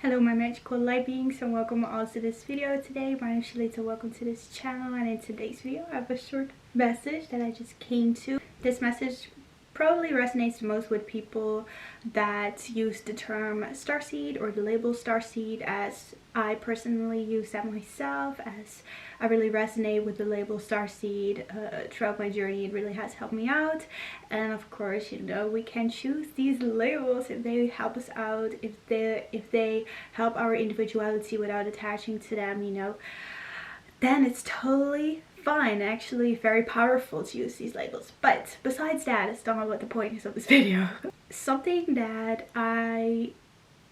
Hello my magical light beings, and welcome all to this video today. My name is Julitta. Welcome to this channel, and in today's video I have a short message that I just came to. This message probably resonates the most with people that use the term starseed or the label starseed, as I personally use that myself, as I really resonate with the label starseed throughout my journey. It really has helped me out, and of course, you know, we can choose these labels if they help us out, if they help our individuality without attaching to them, you know, then it's totally fine. Actually very powerful to use these labels. But besides that, it's not what the point is of this video. Something that I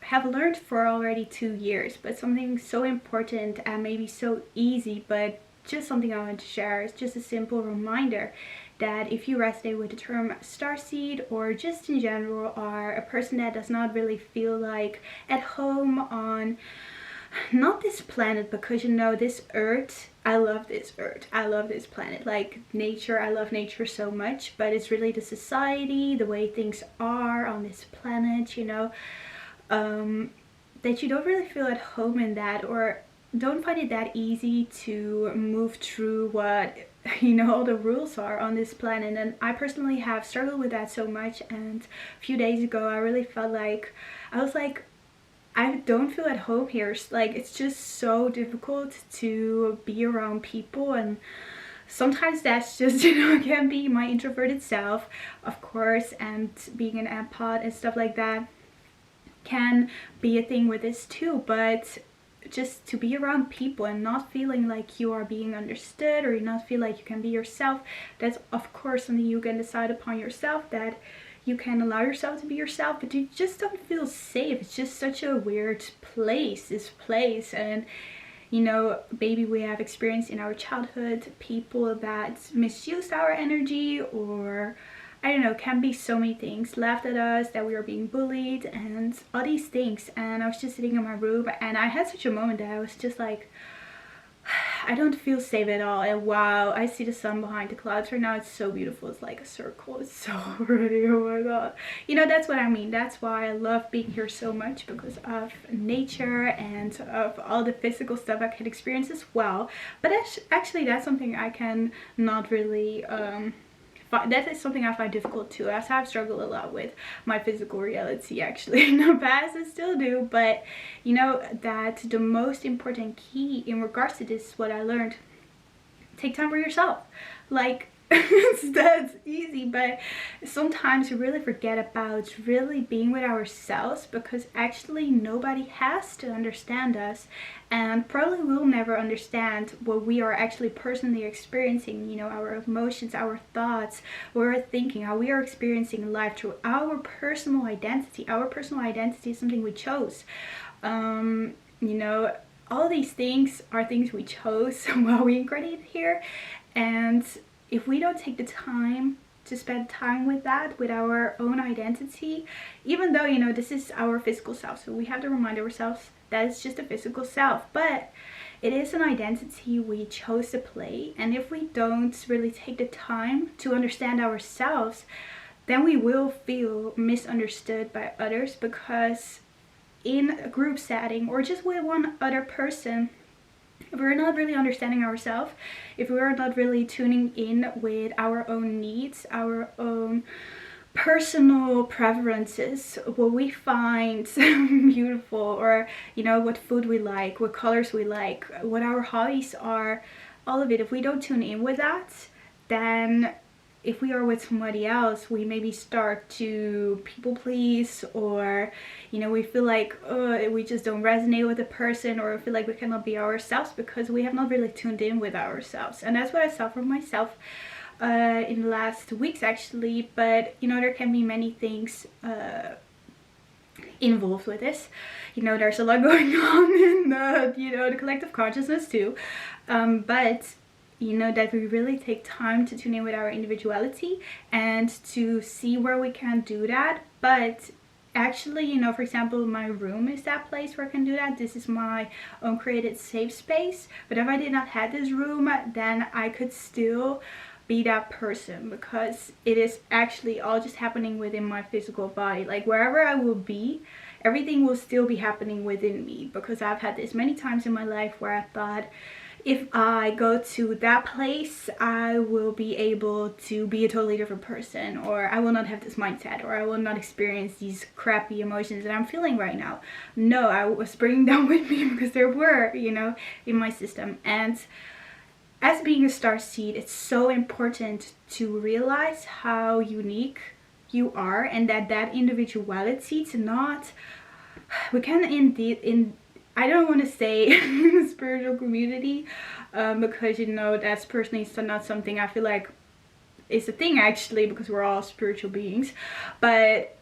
have learned for already 2 years, but something so important and maybe so easy, but just something I want to share. It's just a simple reminder that if you resonate with the term starseed, or just in general are a person that does not really feel like at home on not this planet, because you know, this earth, I love this earth, I love this planet, like nature, I love nature so much, but it's really the society, the way things are on this planet, you know, that you don't really feel at home in that, or don't find it that easy to move through what, you know, all the rules are on this planet. And I personally have struggled with that so much, and a few days ago I really felt like I don't feel at home here. Like, it's just so difficult to be around people, and sometimes that's just, you know, can be my introverted self, of course, and being an empath and stuff like that can be a thing with this too. But just to be around people and not feeling like you are being understood, or you not feel like you can be yourself, that's of course something you can decide upon yourself, that you can allow yourself to be yourself, but you just don't feel safe. It's just such a weird place, this place. And you know, maybe we have experienced in our childhood people that misused our energy, or I don't know, can be so many things, laughed at us, that we were being bullied and all these things. And I was just sitting in my room, and I had such a moment that I was just like, I don't feel safe at all. And wow, I see the sun behind the clouds right now. It's so beautiful. It's like a circle. It's so pretty. Oh my god. You know, that's what I mean. That's why I love being here so much, because of nature and of all the physical stuff I can experience as well. But actually that's something I can not really that is something I find difficult too, as I've struggled a lot with my physical reality actually in the past. I still do, but you know that the most important key in regards to this is what I learned: take time for yourself. Like, that's easy, but sometimes we really forget about really being with ourselves, because actually nobody has to understand us, and probably will never understand what we are actually personally experiencing, you know, our emotions, our thoughts, what we're thinking, how we are experiencing life through our personal identity. Our personal identity is something we chose. You know, all these things are things we chose while we incarnated here, and if we don't take the time to spend time with that, with our own identity, even though, you know, this is our physical self, so we have to remind ourselves that it's just a physical self, but it is an identity we chose to play. And if we don't really take the time to understand ourselves, then we will feel misunderstood by others, because in a group setting or just with one other person, if we're not really understanding ourselves, if we're not really tuning in with our own needs, our own personal preferences, what we find beautiful, or you know, what food we like, what colors we like, what our hobbies are, all of it, if we don't tune in with that, then if we are with somebody else, we maybe start to people please, or you know, we feel like we just don't resonate with the person, or feel like we cannot be ourselves because we have not really tuned in with ourselves. And that's what I saw for myself in the last weeks actually. But you know, there can be many things involved with this. You know, there's a lot going on in the, you know, the collective consciousness too, but you know, that we really take time to tune in with our individuality and to see where we can do that. But actually, you know, for example, my room is that place where I can do that. This is my own created safe space. But if I did not have this room, then I could still be that person, because it is actually all just happening within my physical body. Like, wherever I will be, everything will still be happening within me, because I've had this many times in my life where I thought, if I go to that place, I will be able to be a totally different person, or I will not have this mindset, or I will not experience these crappy emotions that I'm feeling right now. No, I was bringing them with me because there were, you know, in my system. And as being a star seed, it's so important to realize how unique you are, and that individuality, to not, we can indeed, I don't want to say spiritual community, because, you know, that's personally not something I feel like is a thing actually, because we're all spiritual beings. But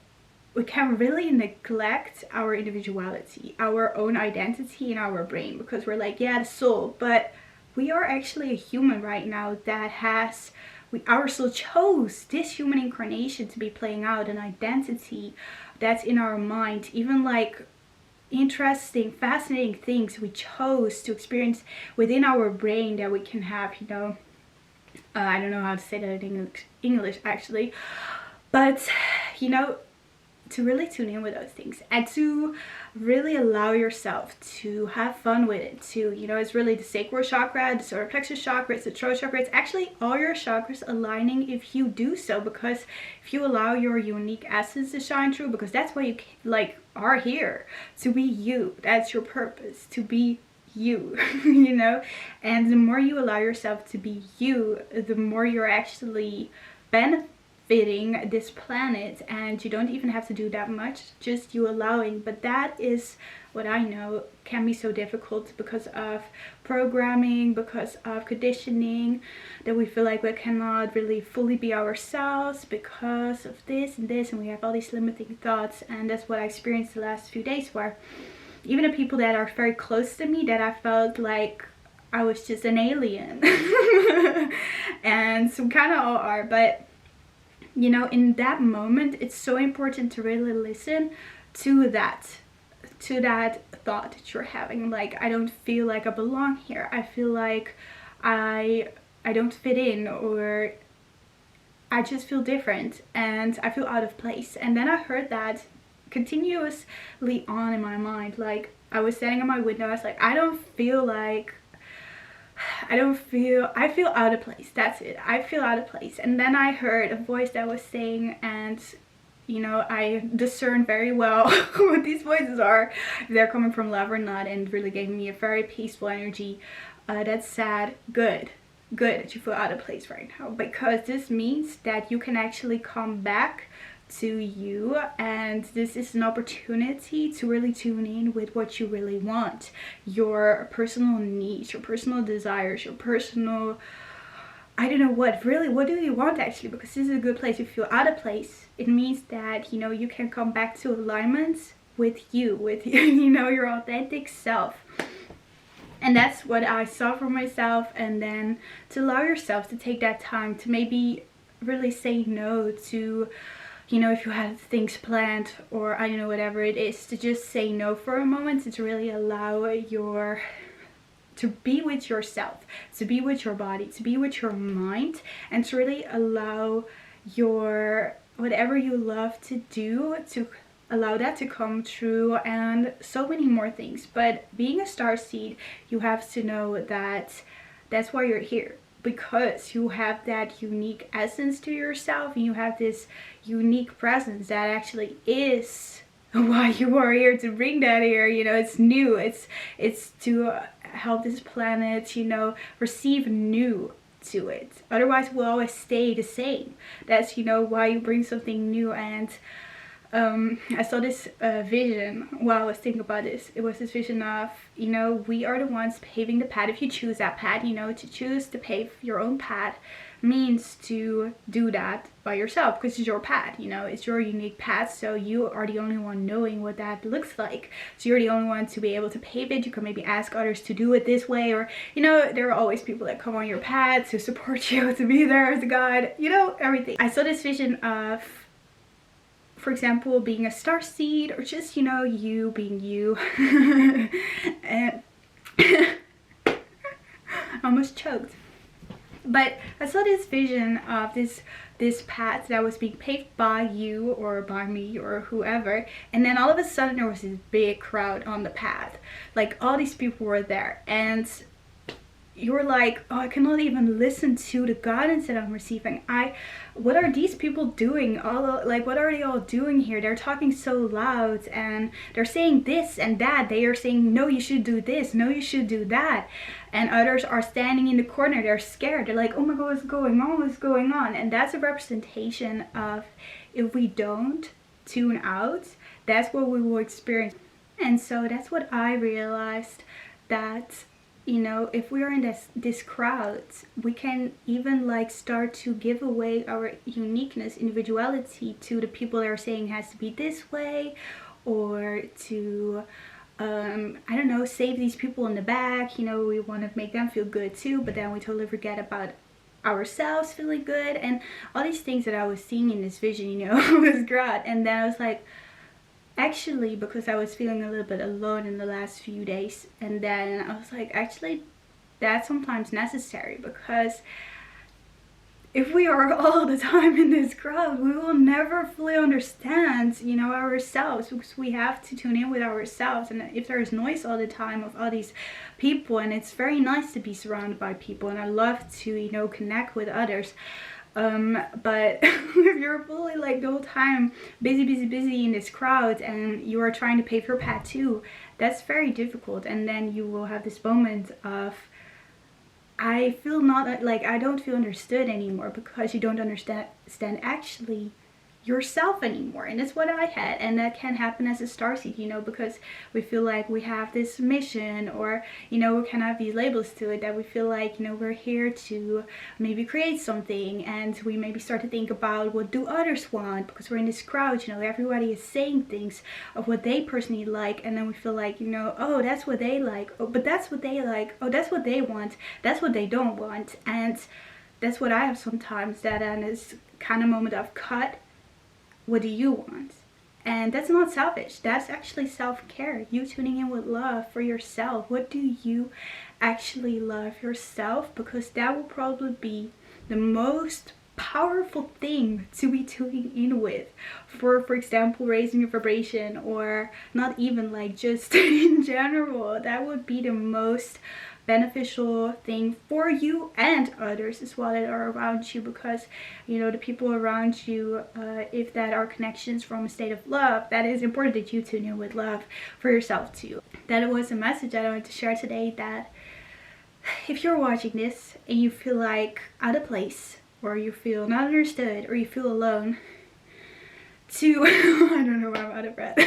we can really neglect our individuality, our own identity in our brain, because we're like, yeah, the soul, but we are actually a human right now that has, our soul chose this human incarnation to be playing out an identity that's in our mind, even like interesting, fascinating things we chose to experience within our brain that we can have, you know. I don't know how to say that in English actually, but, you know, to really tune in with those things and to really allow yourself to have fun with it too. You know, it's really the sacral chakra, the solar plexus chakra, it's the throat chakra, it's actually all your chakras aligning if you do so, because if you allow your unique essence to shine through, because that's why you like are here, to be you. That's your purpose, to be you. You know, and the more you allow yourself to be you, the more you're actually benefiting this planet, and you don't even have to do that much, just you allowing. But that is what I know can be so difficult because of programming, because of conditioning, that we feel like we cannot really fully be ourselves because of this and this, and we have all these limiting thoughts. And that's what I experienced the last few days, where even the people that are very close to me, that I felt like I was just an alien and some kind of all are, but you know, in that moment, it's so important to really listen to that thought that you're having. Like, I don't feel like I belong here. I feel like I don't fit in, or I just feel different and I feel out of place. And then I heard that continuously on in my mind. Like, I was standing at my window, I was like, I feel out of place. That's it. I feel out of place. And then I heard a voice that was saying, and you know, I discern very well what these voices are, if they're coming from love or not, and really gave me a very peaceful energy that said, good that you feel out of place right now, because this means that you can actually come back to you, and this is an opportunity to really tune in with what you really want, your personal needs, your personal desires, your personal, I don't know what, really, what do you want actually? Because this is a good place. If you feel out of place, it means that, you know, you can come back to alignment with you, you know, your authentic self. And that's what I saw for myself. And then to allow yourself to take that time to maybe really say no to, you know, if you had things planned, or I don't know, whatever it is, to just say no for a moment, to really allow to be with yourself, to be with your body, to be with your mind, and to really allow your, whatever you love to do, to allow that to come true, and so many more things. But being a star seed, you have to know that that's why you're here, because you have that unique essence to yourself, and you have this unique presence that actually is why you are here, to bring that here. You know, it's new, it's to help this planet, you know, receive new to it. Otherwise we'll always stay the same. That's, you know, why you bring something new. And I saw this vision while I was thinking about this. It was this vision of, you know, we are the ones paving the path. If you choose that path, you know, to choose to pave your own path means to do that by yourself, because it's your path, you know, it's your unique path. So you are the only one knowing what that looks like. So you're the only one to be able to pave it. You can maybe ask others to do it this way, or, you know, there are always people that come on your path to support you, to be there as a guide, you know, everything. I saw this vision of, for example, being a star seed, or just, you know, you being you. And I almost choked. But I saw this vision of this path that was being paved by you or by me or whoever, and then all of a sudden there was this big crowd on the path. Like all these people were there, and you were like, oh, I cannot even listen to the guidance that I'm receiving. What are these people doing? What are they all doing here? They're talking so loud and they're saying this and that. They are saying, no, you should do this. No, you should do that. And others are standing in the corner. They're scared. They're like, oh my God, what's going on? What's going on? And that's a representation of, if we don't tune out, that's what we will experience. And so that's what I realized, that you know, if we are in this crowd, we can even like start to give away our uniqueness, individuality to the people that are saying it has to be this way, or to I don't know, save these people in the back. You know, we want to make them feel good too, but then we totally forget about ourselves feeling good, and all these things that I was seeing in this vision, you know, was great. And then I was like, actually, because I was feeling a little bit alone in the last few days, and then I was like, actually that's sometimes necessary, because if we are all the time in this crowd, we will never fully understand, you know, ourselves, because we have to tune in with ourselves. And if there's noise all the time of all these people, and it's very nice to be surrounded by people, and I love to, you know, connect with others, but if you're fully like the whole time busy in this crowd, and you are trying to pave your path too, that's very difficult. And then you will have this moment of, I feel not like, I don't feel understood anymore, because you don't understand actually yourself anymore. And that's what I had, and that can happen as a starseed, you know, because we feel like we have this mission, or you know, we can have these labels to it, that we feel like, you know, we're here to maybe create something, and we maybe start to think about what do others want, because we're in this crowd, you know, everybody is saying things of what they personally like, and then we feel like, you know, oh, that's what they like, oh, but that's what they like, oh, that's what they want, that's what they don't want. And that's what I have sometimes, that and this kind of moment of cut, what do you want? And that's not selfish, that's actually self-care. You tuning in with love for yourself. What do you actually love yourself? Because that will probably be the most powerful thing to be tuning in with, for example, raising your vibration, or not even like just in general. That would be the most beneficial thing for you and others as well that are around you, because you know, the people around you, if that are connections from a state of love, that is important that you tune in with love for yourself too. That was a message that I wanted to share today, that if you're watching this and you feel like out of place, or you feel not understood, or you feel alone, to I don't know why I'm out of breath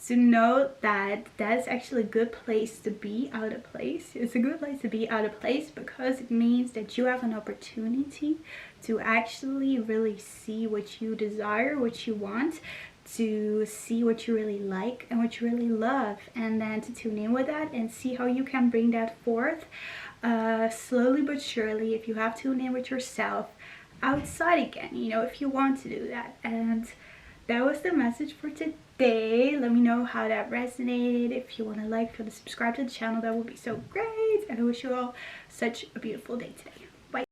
to know that that's actually a good place to be out of place. It's a good place to be out of place, because it means that you have an opportunity to actually really see what you desire, what you want, to see what you really like and what you really love, and then to tune in with that and see how you can bring that forth, slowly but surely, if you have tuned in with yourself, outside again, you know, if you want to do that. And that was the message for today. Let me know how that resonated. If you want to like, if you want to subscribe to the channel, that would be so great. And I wish you all such a beautiful day today.